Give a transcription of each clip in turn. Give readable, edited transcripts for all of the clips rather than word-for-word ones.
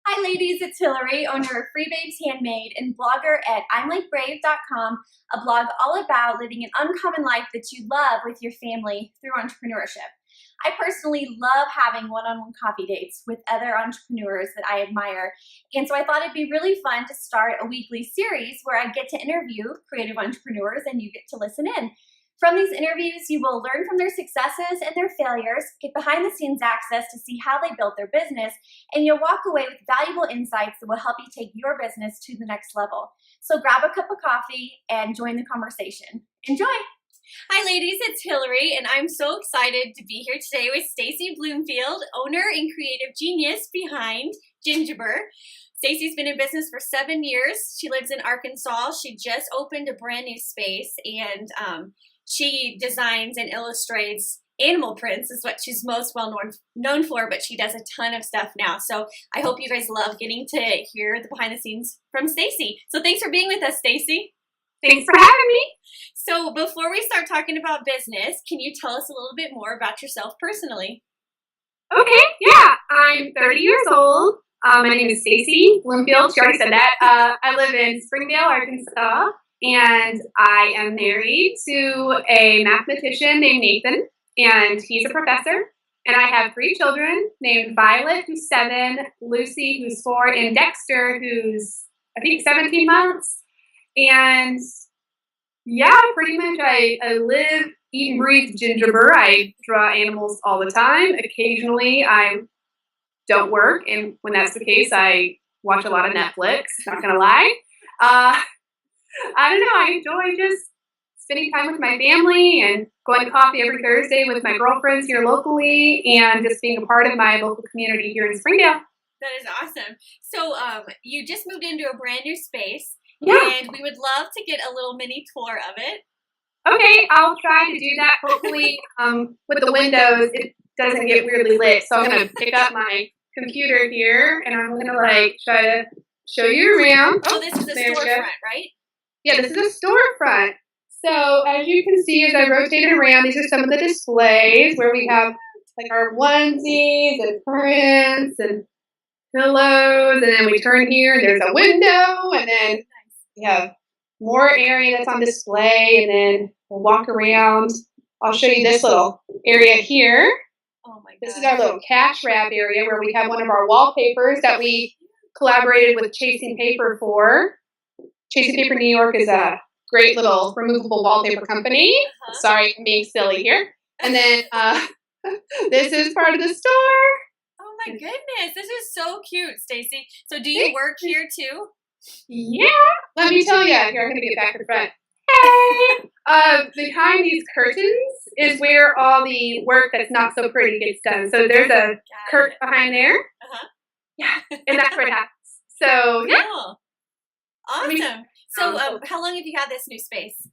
Hi ladies, it's Hillary, owner of Free Babes Handmade and blogger at I'mLikeBrave.com, a blog all about living an uncommon life that you love with your family through entrepreneurship. I personally love having one-on-one coffee dates with other entrepreneurs that I admire, and so I thought it'd be really fun to start a weekly series where I get to interview creative entrepreneurs and you get to listen in. From these interviews, you will learn from their successes and their failures, get behind-the-scenes access to see how they built their business, and you'll walk away with valuable insights that will help you take your business to the next level. So grab a cup of coffee and join the conversation. Enjoy! Hi ladies, it's Hillary, and I'm so excited to be here today with Stacie Bloomfield, owner and creative genius behind Gingiber. Stacie's been in business for 7 years. She lives in Arkansas. She just opened a brand new space, and she designs and illustrates animal prints is what she's most well known for, but she does a ton of stuff now. So I hope you guys love getting to hear the behind the scenes from Stacie. So thanks for being with us, Stacie. Thanks for having me. So before we start talking about business, can you tell us a little bit more about yourself personally? Okay, yeah. I'm 30 years old. My name is Stacie Bloomfield. She already said that. I live in Springdale, Arkansas. And I am married to a mathematician named Nathan, and he's a professor. And I have 3 children named Violet, who's 7, Lucy, who's 4, and Dexter, who's, I think, 17 months. And yeah, pretty much I live, eat, and breathe Gingiber. I draw animals all the time. Occasionally, I don't work, and when that's the case, I watch a lot of Netflix, not gonna lie. I don't know, I enjoy just spending time with my family and going to coffee every Thursday with my girlfriends here locally and just being a part of my local community here in Springdale. That is awesome. So you just moved into a brand new space, yeah. And we would love to get a little mini tour of it. Okay, I'll try to do that. Hopefully with the windows, it doesn't get weirdly lit. So I'm going to pick up my computer here and I'm going to try to show you around. Oh, this is a storefront, right? Yeah, this is a storefront. So as you can see, as I rotate it around, these are some of the displays where we have like our onesies and prints and pillows. And then we turn here and there's a window. And then we have more area that's on display. And then we'll walk around. I'll show you this little area here. Oh my God. This is our little cash wrap area where we have one of our wallpapers that we collaborated with Chasing Paper for. Chasing Paper New York is a great little removable wallpaper company. Sorry, I'm being silly here. And then this is part of the store. Oh my goodness, this is so cute, Stacie. So do you work here too? Yeah, let me tell you. Here, I'm going to get back to the front. Hey! Behind these curtains is where all the work that's not so pretty gets done. So there's a curtain behind there. Yeah, and that's where it happens. So, yeah. Cool. Awesome. So how long have you had this new space?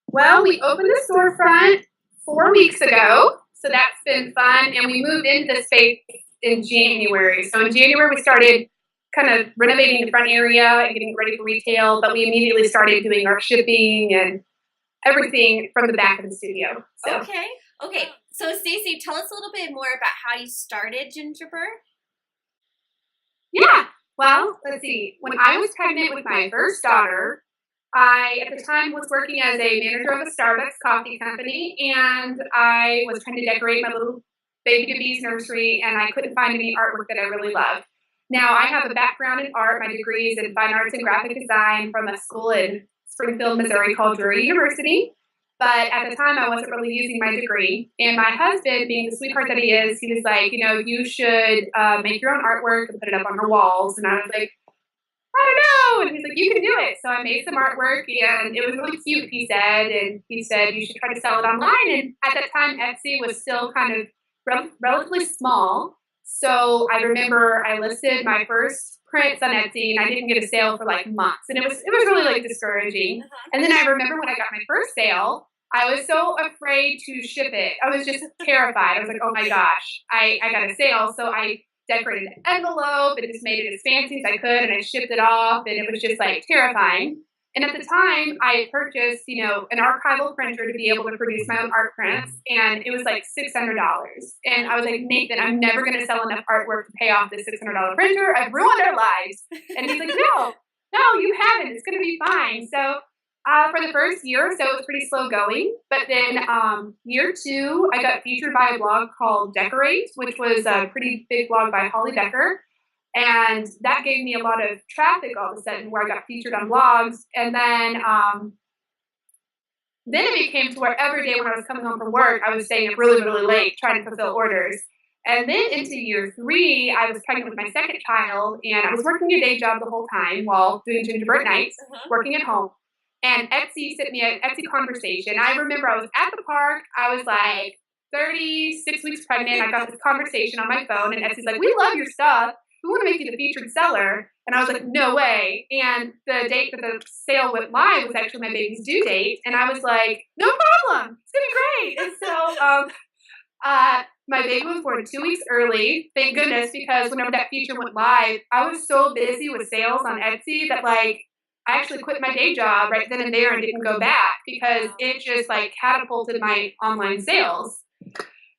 Well, we opened the storefront 4 weeks ago, so that's been fun, and we moved into the space in January. So in January, we started kind of renovating the front area and getting ready for retail, but we immediately started doing our shipping and everything from the back of the studio. So. Okay. So Stacie, tell us a little bit more about how you started Gingiber. Yeah. Well, let's see. When I was pregnant with my first daughter, I, at the time, was working as a manager of a Starbucks coffee company, and I was trying to decorate my little baby to bees nursery, and I couldn't find any artwork that I really loved. Now, I have a background in art. My degree is in fine arts and graphic design from a school in Springfield, Missouri called Drury University. But at the time, I wasn't really using my degree. And my husband, being the sweetheart that he is, he was like, you should make your own artwork and put it up on your walls. And I was like, I don't know. And he's like, you can do it. So I made some artwork, and it was really cute, he said. And he said, you should try to sell it online. And at that time, Etsy was still kind of relatively small. So I remember I listed my first prints on Etsy, and I didn't get a sale for like months. And it was really discouraging. And then I remember when I got my first sale, I was so afraid to ship it. I was just terrified. I was like, oh my gosh, I got a sale. So I decorated an envelope and just made it as fancy as I could, and I shipped it off, and it was just like terrifying. And at the time, I purchased, an archival printer to be able to produce my own art prints, and it was like $600. And I was like, Nathan, I'm never going to sell enough artwork to pay off this $600 printer. I've ruined our lives. And he's like, no, you haven't. It's going to be fine. So for the first year or so, it was pretty slow going. But then year 2, I got featured by a blog called Decorate, which was a pretty big blog by Holly Decker. And that gave me a lot of traffic all of a sudden where I got featured on blogs. And then it became to where every day when I was coming home from work, I was staying up really, really late trying to fulfill orders. And then into year 3, I was pregnant with my second child, and I was working a day job the whole time while doing Gingiber at nights, working at home. And Etsy sent me an Etsy conversation. I remember I was at the park. I was like 36 weeks pregnant. I got this conversation on my phone, and Etsy's like, "We love your stuff. We want to make you the featured seller." And I was like, "No way." And the date that the sale went live was actually my baby's due date. And I was like, "No problem. It's going to be great." And so my baby was born 2 weeks early. Thank goodness, because whenever that feature went live, I was so busy with sales on Etsy that I actually quit my day job right then and there and didn't go back because it just catapulted my online sales.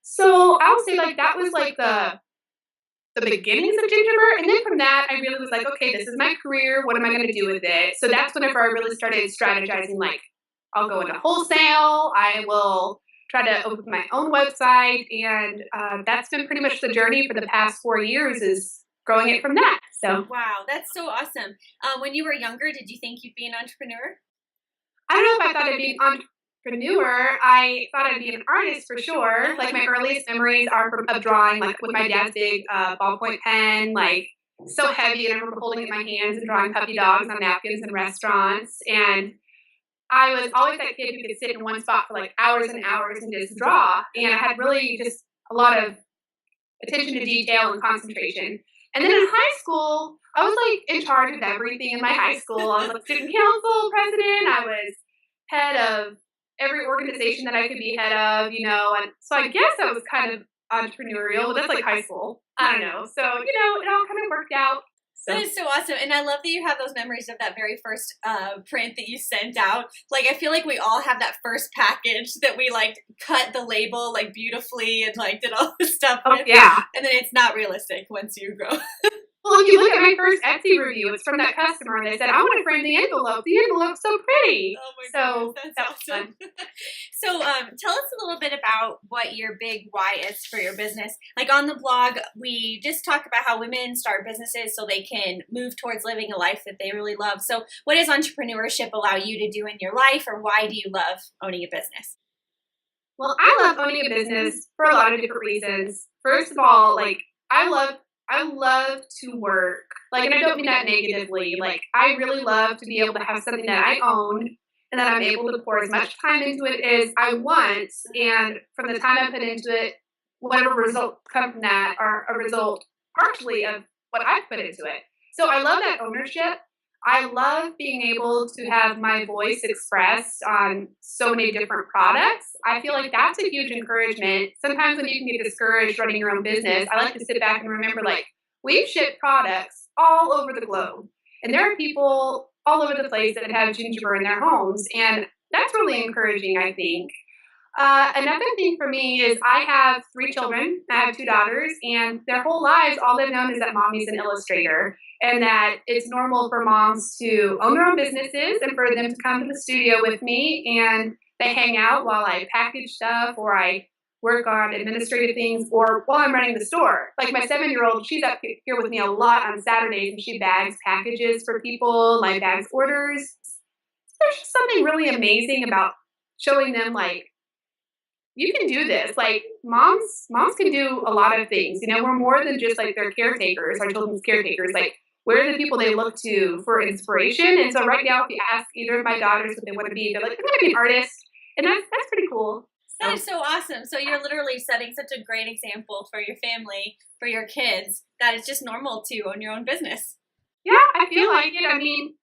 So I would say that was the beginnings of Gingiber. And then from that, I really was like, okay, this is my career. What am I going to do with it? So that's whenever I really started strategizing, I'll go into wholesale. I will try to open my own website. And that's been pretty much the journey for the past 4 years, is growing it from that. So wow, that's so awesome. When you were younger, did you think you'd be an entrepreneur? I don't know if I thought I'd be an entrepreneur. I thought I'd be an artist for sure. My earliest memories are of drawing, with my dad's big ballpoint pen, so heavy. And I remember holding it in my hands and drawing puppy dogs on napkins in restaurants. And I was always that kid who could sit in one spot for hours and hours and just draw. And I had really just a lot of attention to detail and concentration. And then in high school, I was in charge of everything in my high school. I was student council president. I was head of every organization that I could be head of, and so I guess I was kind of entrepreneurial. That's high school. I don't know. So, it all kind of worked out. So. That is so awesome. And I love that you have those memories of that very first print that you sent out. I feel like we all have that first package that we cut the label beautifully and did all this stuff with. Yeah. And then it's not realistic once you grow. Well, if you look at my first Etsy review, it's from that customer, and they said, "I want to frame the envelope. The envelope's so pretty." Oh my goodness, that's awesome. So tell us a little bit about what your big why is for your business. On the blog, we just talk about how women start businesses so they can move towards living a life that they really love. So what does entrepreneurship allow you to do in your life, or why do you love owning a business? Well, I love owning a business for a lot of different reasons. First of all, I love to work. And I don't mean that negatively. I really love to be able to have something that I own and that I'm able to pour as much time into it as I want. And from the time I put into it, whatever results come from that are a result partially of what I've put into it. So I love that ownership. I love being able to have my voice expressed on so many different products. I feel like that's a huge encouragement. Sometimes when you can get discouraged running your own business, I like to sit back and remember, we've shipped products all over the globe. And there are people all over the place that have Gingiber in their homes. And that's really encouraging, I think. Another thing for me is I have 3 children. I have 2 daughters, and their whole lives, all they've known is that mommy's an illustrator, and that it's normal for moms to own their own businesses and for them to come to the studio with me, and they hang out while I package stuff or I work on administrative things or while I'm running the store. My 7-year-old, she's up here with me a lot on Saturdays, and she bags packages for people, bags orders. There's just something really amazing about showing them, you can do this. Moms can do a lot of things. We're more than just their caretakers, our children's caretakers. We're the people they look to for inspiration. And so right now, if you ask either of my daughters what they want to be, they're I want to be an artist. And that's pretty cool. That is so awesome. So you're literally setting such a great example for your family, for your kids, that it's just normal to own your own business. Yeah, I feel like it. I mean,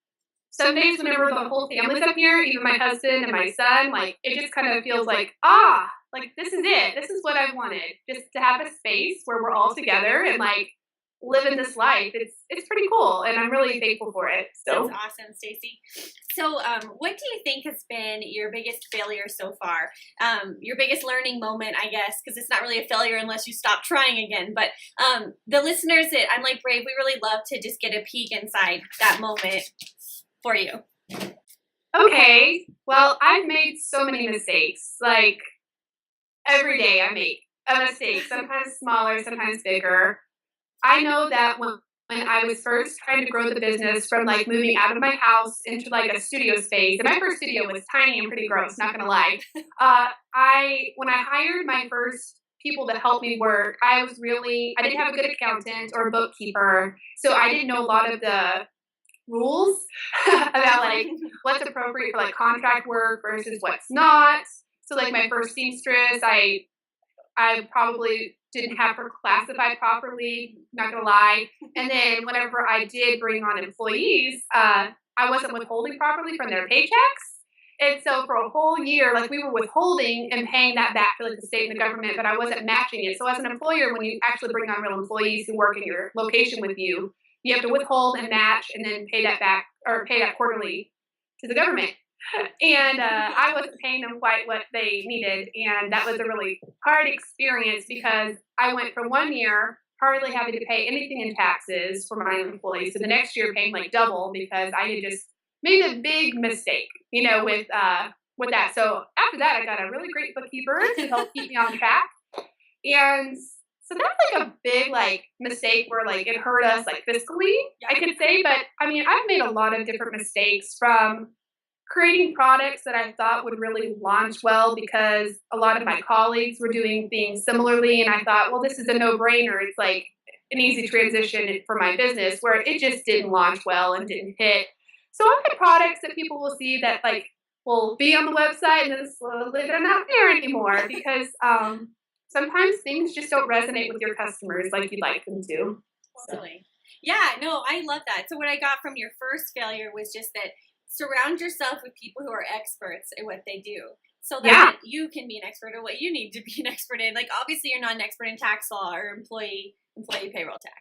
some days whenever the whole family's up here, even my husband and my son, it just kind of feels this is it. This is what I wanted. Just to have a space where we're all together and living this life. It's pretty cool, and I'm really thankful for it. So that's awesome, Stacie. So, what do you think has been your biggest failure so far? Your biggest learning moment, I guess, because it's not really a failure unless you stop trying again. But the listeners at I'm Like Brave, we really love to just get a peek inside that moment for you. Okay, well, I've made so many mistakes. Like every day, I make a mistake. Sometimes smaller, sometimes bigger. I know that when I was first trying to grow the business from like moving out of my house into like a studio space, and my first studio was tiny and pretty gross, not gonna lie. When I hired my first people to help me work, I didn't have a good accountant or bookkeeper, so I didn't know a lot of the rules about like what's appropriate for like contract work versus what's not. So like my first seamstress, I probably didn't have her classified properly, not gonna lie. And then whenever I did bring on employees, I wasn't withholding properly from their paychecks. And so for a whole year, like we were withholding and paying that back to like the state and the government, but I wasn't matching it. So as an employer, when you actually bring on real employees who work in your location with you, you have to withhold and match and then pay that back or pay that quarterly to the government. And I wasn't paying them quite what they needed. And that was a really hard experience because I went from 1 year hardly having to pay anything in taxes for my employees to the next year paying like double because I had just made a big mistake, with that. So after that, I got a really great bookkeeper to help keep me on track. And so that's like a big like mistake where like it hurt us like fiscally, I could say. But I mean, I've made a lot of different mistakes from creating products that I thought would really launch well because a lot of my colleagues were doing things similarly. And I thought, well, this is a no-brainer. It's like an easy transition for my business where it just didn't launch well and didn't hit. So I've had products that people will see that like will be on the website and then slowly they're not there anymore because sometimes things just don't resonate with your customers like you'd like them to. Totally. Yeah, no, I love that. So what I got from your first failure was just that surround yourself with people who are experts at what they do so that you can be an expert at what you need to be an expert in. Like, obviously, you're not an expert in tax law or employee payroll tax.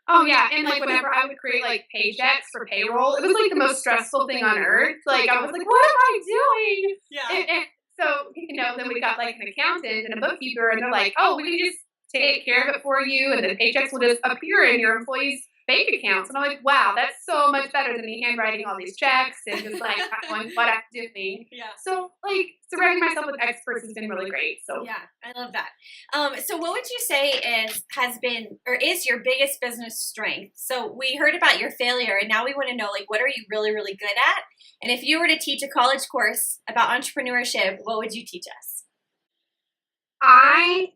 Oh, yeah. And, like, whenever I would create, like, paychecks for payroll, it was, like, the most stressful thing on earth. Like, I was like, what am I doing? Yeah. And so, then we got, like, an accountant and a bookkeeper, and they're like, oh, we can just take care of it for you, and the paychecks will just appear in your employees' bank accounts. And I'm like, wow, that's so much better than me handwriting all these checks and just, like, not knowing what I'm doing. Yeah. So, like, surrounding myself with experts has been really great. So yeah, I love that. So what would you say is your biggest business strength? So we heard about your failure, and now we want to know, like, what are you really, really good at? And if you were to teach a college course about entrepreneurship, what would you teach us? I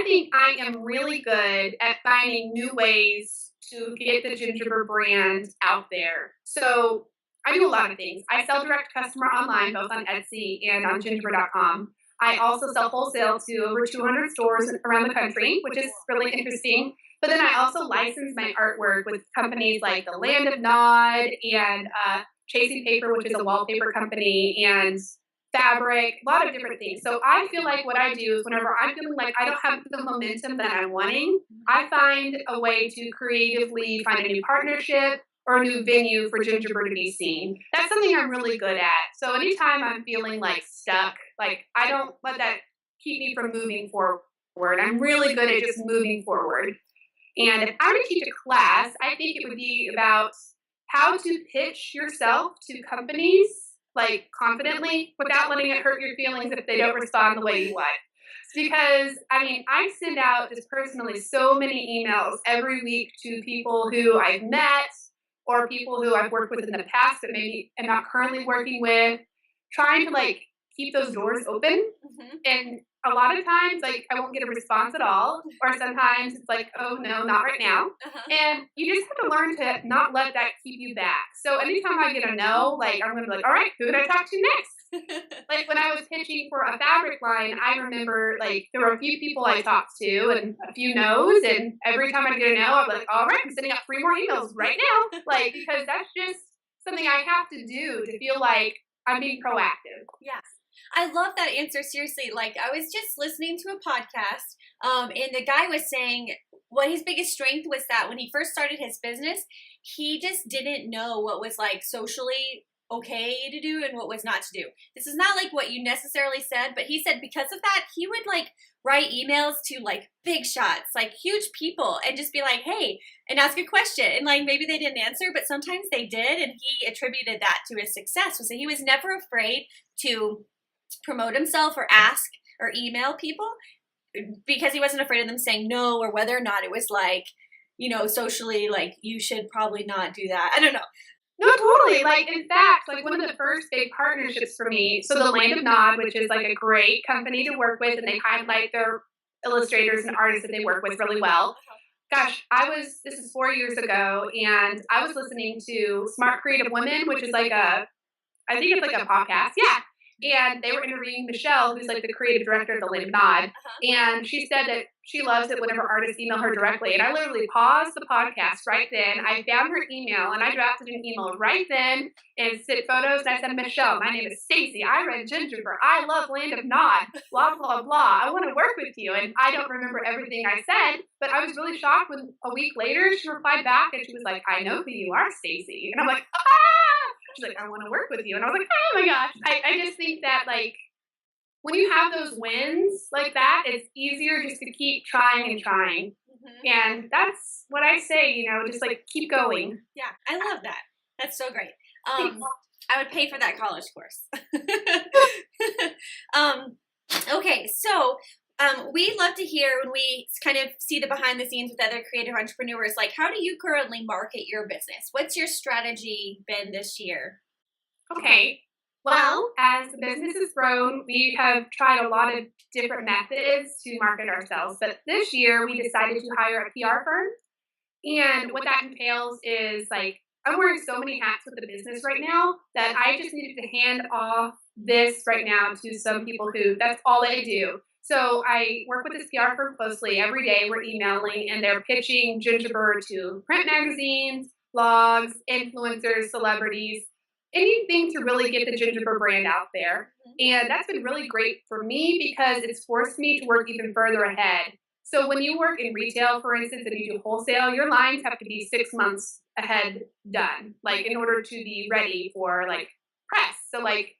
think I am really good at finding new ways to get the Gingiber brand out there. So I do a lot of things. I sell direct customer online, both on Etsy and on gingiber.com. I also sell wholesale to over 200 stores around the country, which is really interesting. But then I also license my artwork with companies like the Land of Nod and Chasing Paper, which is a wallpaper company, and fabric, a lot of different things. So I feel like what I do is whenever I'm feeling like I don't have the momentum that I'm wanting, I find a way to creatively find a new partnership or a new venue for Gingiber to be seen. That's something I'm really good at. So anytime I'm feeling like stuck, like I don't let that keep me from moving forward. I'm really good at just moving forward. And if I were to teach a class, I think it would be about how to pitch yourself to companies like confidently without letting it hurt your feelings if they don't respond the way you want. Because, I mean, I send out just personally so many emails every week to people who I've met or people who I've worked with in the past that maybe am not currently working with, trying to like keep those doors open. Mm-hmm. And a lot of times, like, I won't get a response at all. Or sometimes it's like, oh, no, not right now. Uh-huh. And you just have to learn to not let that keep you back. So anytime I get a no, like, I'm going to be like, all right, who can I talk to next? Like, when I was pitching for a fabric line, I remember, like, there were a few people I talked to and a few no's. And every time I get a no, I'm like, all right, I'm sending out 3 more emails right now. Like, because that's just something I have to do to feel like I'm being proactive. Yes. I love that answer. Seriously, like I was just listening to a podcast, and the guy was saying what his biggest strength was that when he first started his business, he just didn't know what was like socially okay to do and what was not to do. This is not like what you necessarily said, but he said because of that, he would like write emails to like big shots, like huge people, and just be like, hey, and ask a question. And like maybe they didn't answer, but sometimes they did. And he attributed that to his success. So he was never afraid to promote himself or ask or email people because he wasn't afraid of them saying no, or whether or not it was like, you know, socially, like you should probably not do that. I don't know. No, totally. Like, in fact, like one of the first big partnerships for me, so the Land of Nod, which is like a great company to work with, and they highlight their illustrators and artists that they work with really well. Gosh, this is 4 years ago, and I was listening to Smart Creative Women, which is like I think it's like a podcast. Yeah. And they were interviewing Michelle, who's like the creative director of the Land of Nod. And she said that she loves it whenever artists email her directly. And I literally paused the podcast right then. I found her email and I drafted an email right then and sent photos. And I said, Michelle, my name is Stacie. I read Gingiber. I love Land of Nod. Blah, blah, blah. I want to work with you. And I don't remember everything I said, but I was really shocked when a week later she replied back and she was like, I know who you are, Stacie. And I'm like, ah! She's like, I want to work with you. And I was like, oh my gosh. I just think that like when you have those wins like that, it's easier just to keep trying and trying. And that's what I say, you know, just like keep going. Yeah, I love that. That's so great. I would pay for that college course. Okay, so we love to hear when we kind of see the behind the scenes with other creative entrepreneurs, like how do you currently market your business? What's your strategy been this year? Okay. Well, as the business has grown, we have tried a lot of different methods to market ourselves. But this year we decided to hire a PR firm. And what that entails is like, I'm wearing so many hats with the business right now that I just needed to hand off this right now to some people who that's all they do. So I work with this PR firm closely. Every day we're emailing and they're pitching Gingiber to print magazines, blogs, influencers, celebrities, anything to really get the Gingiber brand out there. And that's been really great for me because it's forced me to work even further ahead. So when you work in retail, for instance, and you do wholesale, your lines have to be 6 months ahead done, like in order to be ready for like press. So like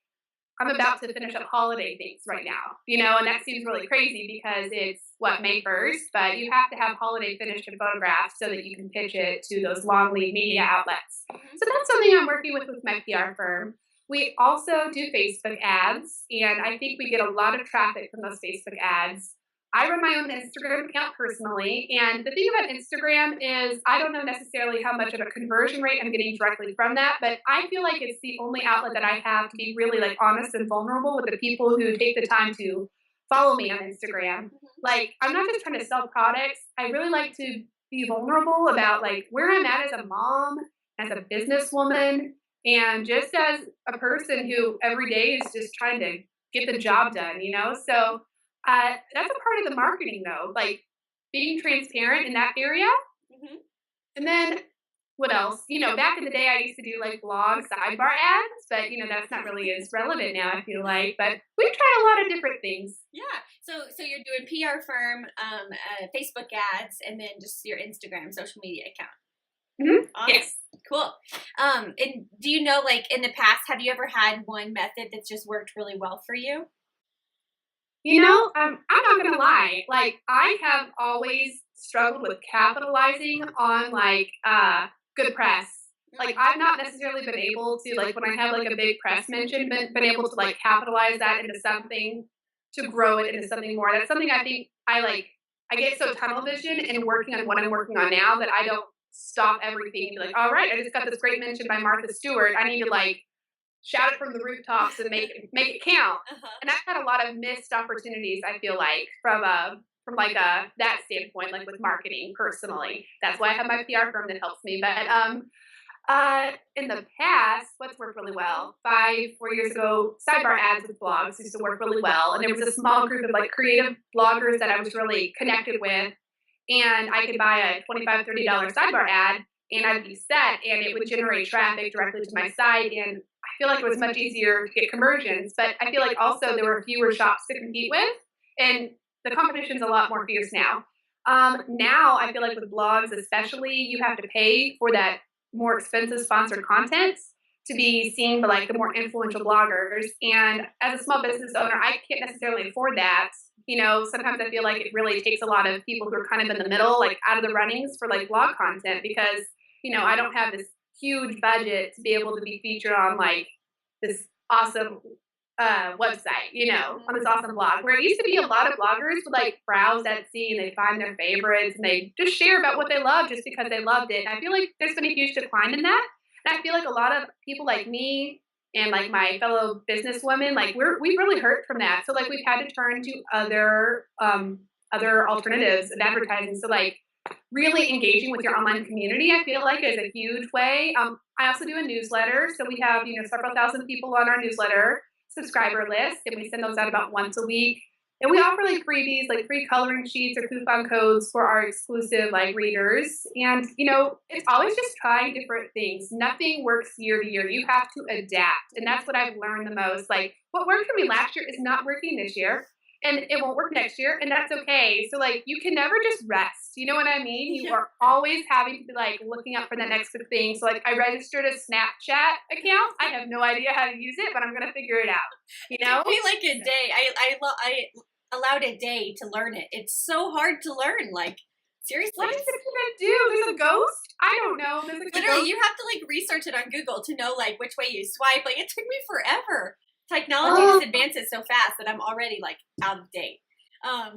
I'm about to finish up holiday things right now, you know, and that seems really crazy because it's May 1st, but you have to have holiday finished and photographed so that you can pitch it to those long lead media outlets. So that's something I'm working with my PR firm. We also do Facebook ads, and I think we get a lot of traffic from those Facebook ads. I run my own Instagram account personally, and the thing about Instagram is I don't know necessarily how much of a conversion rate I'm getting directly from that, but I feel like it's the only outlet that I have to be really like honest and vulnerable with the people who take the time to follow me on Instagram. Like, I'm not just trying to sell products. I really like to be vulnerable about like where I'm at as a mom, as a businesswoman, and just as a person who every day is just trying to get the job done, you know? So that's a part of the marketing though, like being transparent in that area. And then what else? You know, back in the day, I used to do like blog sidebar ads, but you know, that's not really as relevant now, I feel like, but we've tried a lot of different things. Yeah. So you're doing PR firm, Facebook ads, and then just your Instagram social media account. Awesome. Yes. Cool. And do you know, like in the past, have you ever had one method that's just worked really well for you? You know, I'm not going to lie. Like, I have always struggled with capitalizing on, like, good press. Like, I've not necessarily been able to, like, when I have, like, a big press mention, been able to, like, capitalize that into something, to grow it into something more. That's something I think I get so tunnel vision in working on what I'm working on now that I don't stop everything and be like, all right, I just got this great mention by Martha Stewart. I need to, like, shout it from the rooftops and make it count. And I've had a lot of missed opportunities, I feel like, from that standpoint, like with marketing personally. That's why I have my PR firm that helps me. But in the past, what's worked really well? 4 years ago, sidebar ads with blogs used to work really well. And there was a small group of like creative bloggers that I was really connected with. And I could buy a $25, $30 sidebar ad and I'd be set and it would generate traffic directly to my site. And I feel like it was much easier to get conversions, but I feel like also there were fewer shops to compete with, and the competition's a lot more fierce now. Now I feel like with blogs especially, you have to pay for that more expensive sponsored content to be seen by like the more influential bloggers. And as a small business owner, I can't necessarily afford that. Sometimes I feel like it really takes a lot of people who are kind of in the middle, like out of the runnings for like blog content because, I don't have this huge budget to be able to be featured on like this awesome website, on this awesome blog. Where it used to be a lot of bloggers would like browse Etsy and they find their favorites and they just share about what they love just because they loved it. And I feel like there's been a huge decline in that. And I feel like a lot of people like me and like my fellow businesswomen, like we really hurt from that. So like we've had to turn to other alternatives of advertising. So like really engaging with your online community, I feel like is a huge way. I also do a newsletter. So we have, several thousand people on our newsletter subscriber list, and we send those out about once a week. And we offer like freebies, like free coloring sheets or coupon codes for our exclusive like readers. And it's always just trying different things. Nothing works year to year. You have to adapt. And that's what I've learned the most. Like what worked for me last year is not working this year. And it won't work next year, and that's okay. So, like, you can never just rest. You know what I mean? You are always having to be, like, looking up for that next good thing. So, like, I registered a Snapchat account. I have no idea how to use it, but I'm going to figure it out. It took me, like, a day. I allowed a day to learn it. It's so hard to learn. Like, seriously. What is it going to do? There's a ghost? I don't know. There's like Literally, you have to, like, research it on Google to know, like, which way you swipe. Like, it took me forever. Technology just advances so fast that I'm already like out of date. Time.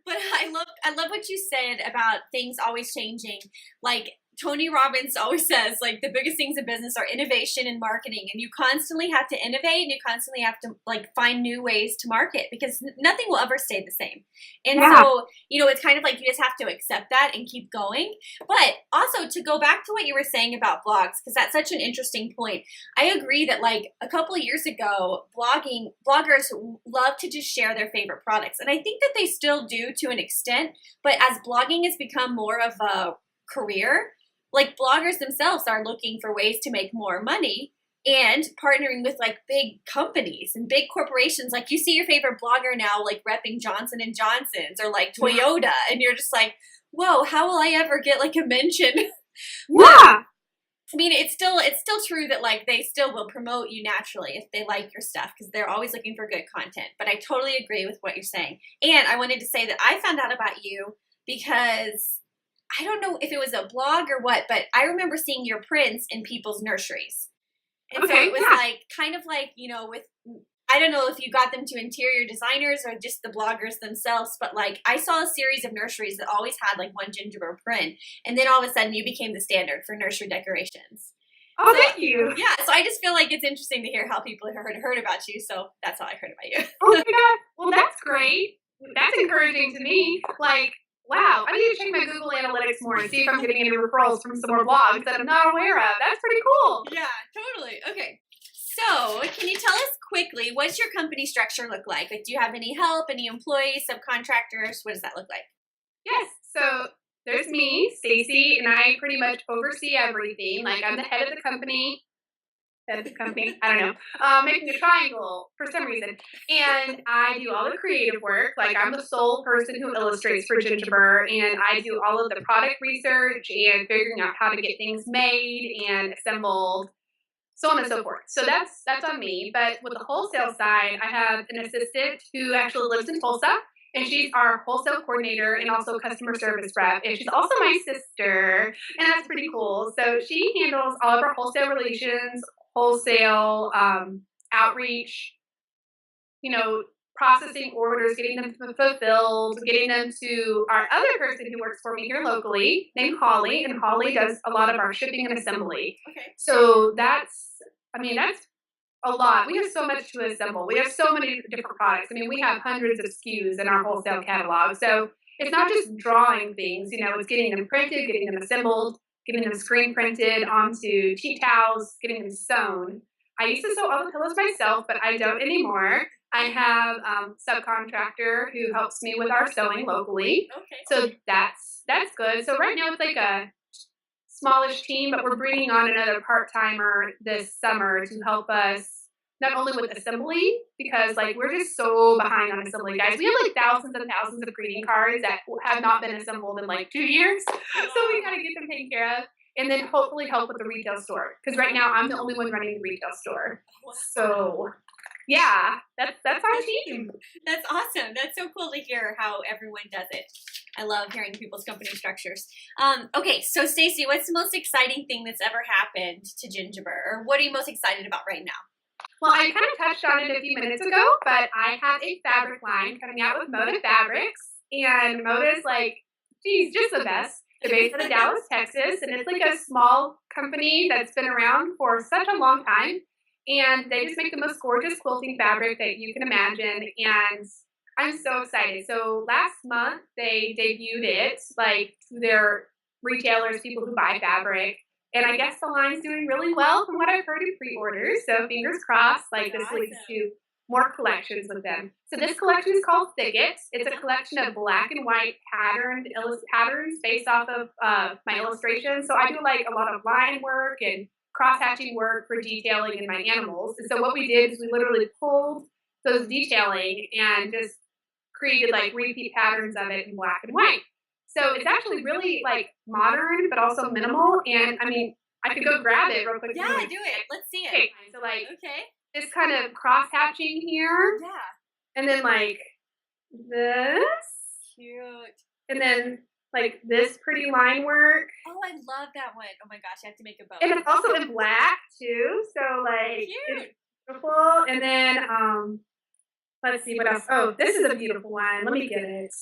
But I love what you said about things always changing. Like Tony Robbins always says, like the biggest things in business are innovation and marketing, and you constantly have to innovate and you constantly have to like find new ways to market because nothing will ever stay the same. And so, it's kind of like you just have to accept that and keep going. But also to go back to what you were saying about blogs, because that's such an interesting point. I agree that like a couple of years ago, bloggers love to just share their favorite products. And I think that they still do to an extent, but as blogging has become more of a career, like bloggers themselves are looking for ways to make more money and partnering with like big companies and big corporations. Like you see your favorite blogger now, like repping Johnson and Johnson's or like Toyota. And you're just like, whoa, how will I ever get like a mention? Yeah. I mean, it's still true that like they still will promote you naturally if they like your stuff because they're always looking for good content. But I totally agree with what you're saying. And I wanted to say that I found out about you because I don't know if it was a blog or what, but I remember seeing your prints in people's nurseries. And so it was like, kind of like, with, I don't know if you got them to interior designers or just the bloggers themselves, but like I saw a series of nurseries that always had like one gingerbread print. And then all of a sudden you became the standard for nursery decorations. Oh, thank you. Yeah, so I just feel like it's interesting to hear how people have heard about you. So that's how I heard about you. Oh my God. Well, that's great. That's encouraging to me. Like, wow, I need to check my Google Analytics more and see if I'm getting any referrals from some more blogs that I'm not aware of. That's pretty cool. Yeah, totally. Okay. So, can you tell us quickly, what's your company structure look like? Like, do you have any help, any employees, subcontractors? What does that look like? Yes. So, there's me, Stacie, and I pretty much oversee everything. Like, I'm the head of the company. I don't know, making a triangle for some reason. And I do all the creative work. Like I'm the sole person who illustrates for Gingiber, and I do all of the product research and figuring out how to get things made and assembled, so on and so forth. So that's on me. But with the wholesale side, I have an assistant who actually lives in Tulsa, and she's our wholesale coordinator and also customer service rep. And she's also my sister, and that's pretty cool. So she handles all of our wholesale relations, wholesale outreach, processing orders, getting them fulfilled, getting them to our other person who works for me here locally named Holly, and Holly does a lot of our shipping and assembly. Okay. So that's a lot. We have so much to assemble. We have so many different products. I mean, we have hundreds of SKUs in our wholesale catalog. So it's not just drawing things, it's getting them printed, getting them assembled, getting them screen printed onto tea towels, getting them sewn. I used to sew all the pillows myself, but I don't anymore. I have a subcontractor who helps me with our sewing locally. Okay. So that's good. So right now it's like a smallish team, but we're bringing on another part-timer this summer to help us not only with assembly, because like we're just so behind on assembly, guys. We have like thousands and thousands of greeting cards that have not been assembled in like 2 years. So we got to get them taken care of. And then hopefully help with the retail store. Because right now I'm the only one running the retail store. So yeah, that's our team. That's awesome. That's so cool to hear how everyone does it. I love hearing people's company structures. Okay, so Stacie, what's the most exciting thing that's ever happened to Gingiber? Or what are you most excited about right now? Well, I kind of touched on it a few minutes ago, but I have a fabric line coming out with Moda Fabrics. And Moda's like, geez, just the best. They're based out of Dallas, Texas, and it's like a small company that's been around for such a long time. And they just make the most gorgeous quilting fabric that you can imagine. And I'm so excited. So last month, they debuted it, like, to their retailers, people who buy fabric. And I guess the line's doing really well from what I've heard in pre-orders. So fingers crossed, like, this leads to more collections with them. So this collection is called Thicket. It's a collection of black and white patterns based off of my illustrations. So I do like a lot of line work and cross-hatching work for detailing in my animals. And so what we did is we literally pulled those detailing and just created like repeat patterns of it in black and white. So it's actually really like modern, but also minimal. And I mean, I could go grab it real quick. Yeah, do it. Let's see it. Okay, so like, okay. This kind of cross-hatching here. Yeah. And then like this. Cute. And then like this pretty line work. Oh, I love that one. Oh my gosh, I have to make a bow. And it's also in black too. So like it's beautiful. And then let's see what else. Oh, this is a beautiful one. Let me get it.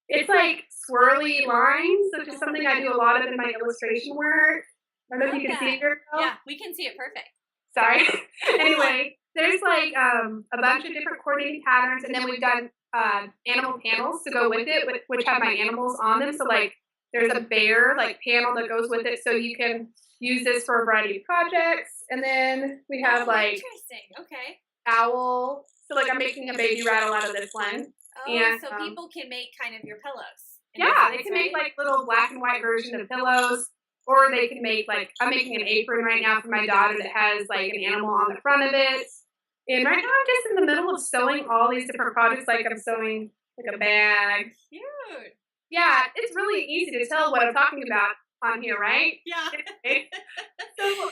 It's like swirly lines, which is something I do a lot of in my illustration work. I don't know if you can see it here. Yeah, we can see it perfect. Sorry. Anyway, there's like a bunch of different coordinating patterns, and then we've done animal panels to go with it, which have my animals on them. So like there's a bear like panel that goes with it, so you can use this for a variety of projects. And then we have like interesting. Okay. Owl. So like I'm making a baby rattle out of this one. Oh, and, so people can make kind of your pillows. Yeah, they can make like little black and white version of pillows. Or they can make, like, I'm making an apron right now for my daughter that has, like, an animal on the front of it. And right now I'm just in the middle of sewing all these different projects. Like, I'm sewing, like, a bag. Cute. Yeah, it's really easy to tell what I'm talking about on here, right? Yeah. So,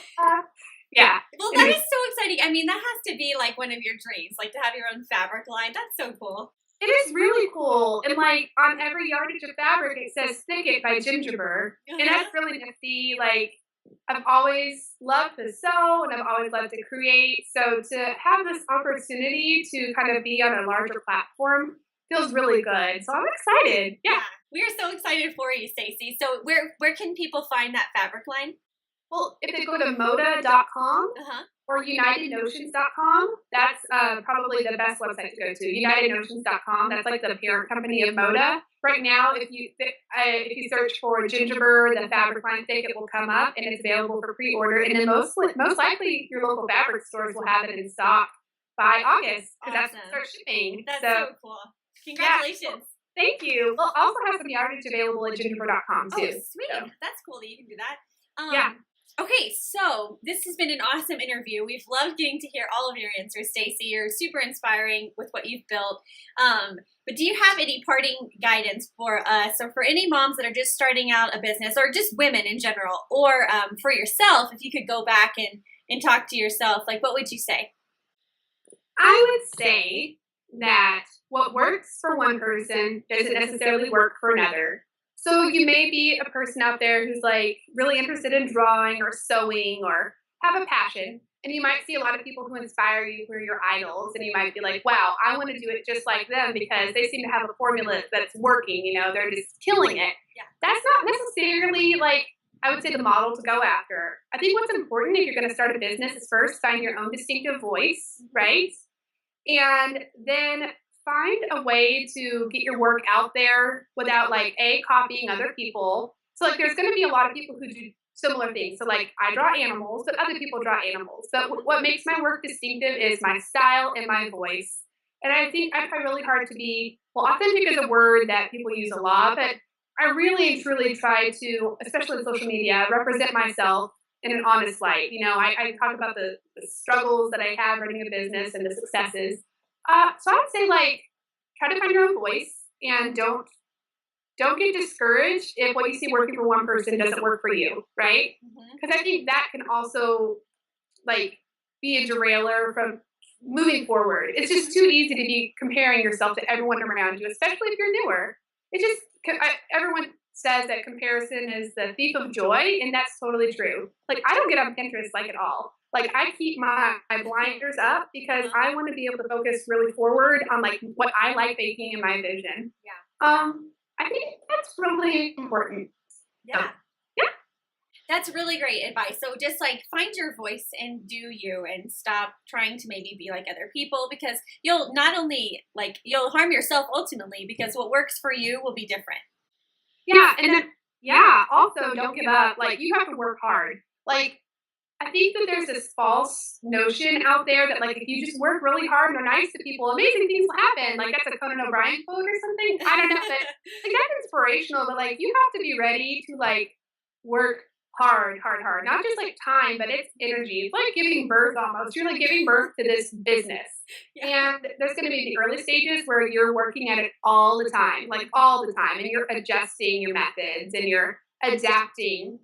yeah. Well, that is so exciting. I mean, that has to be, like, one of your dreams, like, to have your own fabric line. That's so cool. It is really cool. And like on every yardage of fabric, it says Thicket by Gingiber. And that's really nifty. Like I've always loved to sew and I've always loved to create. So to have this opportunity to kind of be on a larger platform feels really good. So I'm excited. Yeah. We are so excited for you, Stacie. So where can people find that fabric line? Well, if they go to moda.com or unitednotions.com, that's probably the best website to go to. Unitednotions.com, that's like the parent company of Moda. Right now, if you search for Gingiber, the fabric line Thicket will come up, and it's available for pre-order. And then most likely your local fabric stores will have it in stock by August, because that's when it starts shipping. That's so cool. Congratulations. Yeah, cool. Thank you. We'll also have some yardage available at gingiber.com too. Oh, sweet. So. That's cool that you can do that. Yeah. Okay, so this has been an awesome interview. We've loved getting to hear all of your answers, Stacie. You're super inspiring with what you've built. But do you have any parting guidance for us, or for any moms that are just starting out a business, or just women in general, or for yourself, if you could go back and talk to yourself, like what would you say? I would say that what works for one person doesn't necessarily work for another. So you may be a person out there who's like really interested in drawing or sewing or have a passion, and you might see a lot of people who inspire you, who are your idols, and you might be like, wow, I want to do it just like them because they seem to have a formula that's working, you know, they're just killing it. Yeah. That's not necessarily like, I would say, the model to go after. I think what's important if you're going to start a business is first find your own distinctive voice, right? And then find a way to get your work out there without like copying other people. So like there's going to be a lot of people who do similar things. So like I draw animals, but other people draw animals. But what makes my work distinctive is my style and my voice. And I think I try really hard to be, well, authentic is a word that people use a lot, but I really and truly try to, especially on social media, represent myself in an honest light. You know, I talk about the struggles that I have running a business and the successes. So I would say, like, try to find your own voice and don't get discouraged if what you see working for one person doesn't work for you, right? Because I think that can also, like, be a derailer from moving forward. It's just too easy to be comparing yourself to everyone around you, especially if you're newer. Everyone says that comparison is the thief of joy, and that's totally true. Like, I don't get on Pinterest, like, at all. Like, I keep my blinders up because I want to be able to focus really forward on, like, what I like baking and my vision. Yeah. I think that's really important. Yeah. So, yeah. That's really great advice. So just, like, find your voice and do you, and stop trying to maybe be like other people, because you'll not only, like, you'll harm yourself ultimately, because what works for you will be different. Yeah. And then, also don't give up. Like, you have to work hard. Like, I think that there's this false notion out there that, like, if you just work really hard and are nice to people, amazing things will happen. Like, that's a Conan O'Brien quote or something. I don't know, but, like, that's inspirational. But, like, you have to be ready to, like, work hard. Not just, like, time, but it's energy. It's like giving birth almost. You're, like, giving birth to this business. Yeah. And there's going to be the early stages where you're working at it all the time, like, all the time. And you're adjusting your methods and you're adapting,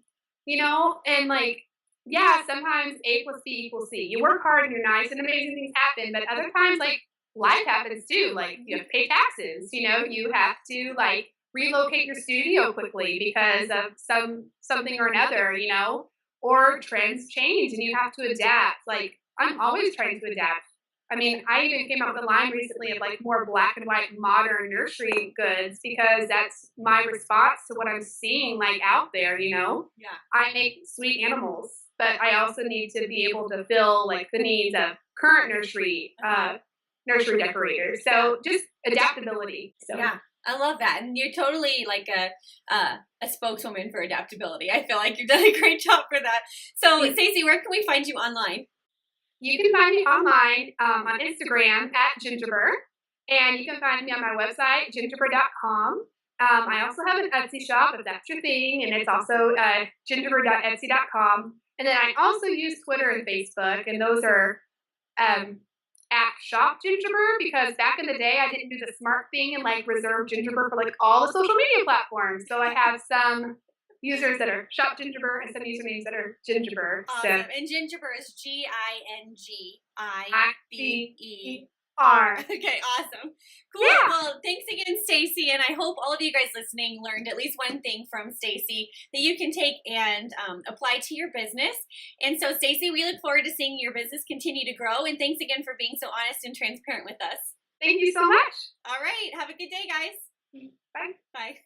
you know? And, like, yeah, sometimes A plus B equals C. You work hard and you're nice and amazing things happen, but other times, like, life happens too. Like, you have to pay taxes, you know, you have to, like, relocate your studio quickly because of something or another, you know, or trends change and you have to adapt. Like, I'm always trying to adapt. I mean, I even came out with a line recently of, like, more black and white modern nursery goods because that's my response to what I'm seeing, like, out there, you know? Yeah. I make sweet animals, but I also need to be able to fill, like, the needs of current nursery decorators. So just adaptability. So. Yeah. I love that. And you're totally, like, a spokeswoman for adaptability. I feel like you've done a great job for that. So, Stacie, where can we find you online? You can find me online on Instagram at Gingiber, and you can find me on my website, gingiber.com. I also have an Etsy shop if that's your thing, and it's also gingiber.etsy.com. And then I also use Twitter and Facebook, and those are at Shop Gingiber, because back in the day I didn't do the smart thing and, like, reserve Gingiber for, like, all the social media platforms. So I have some users that are Shop Gingiber and some usernames that are Gingiber. Awesome. So. And Gingiber is Gingiber. Okay, awesome. Cool. Yeah. Well, thanks again, Stacie, and I hope all of you guys listening learned at least one thing from Stacie that you can take and apply to your business. And so, Stacie, we look forward to seeing your business continue to grow, and thanks again for being so honest and transparent with us. Thank you so much. All right. Have a good day, guys. Bye. Bye.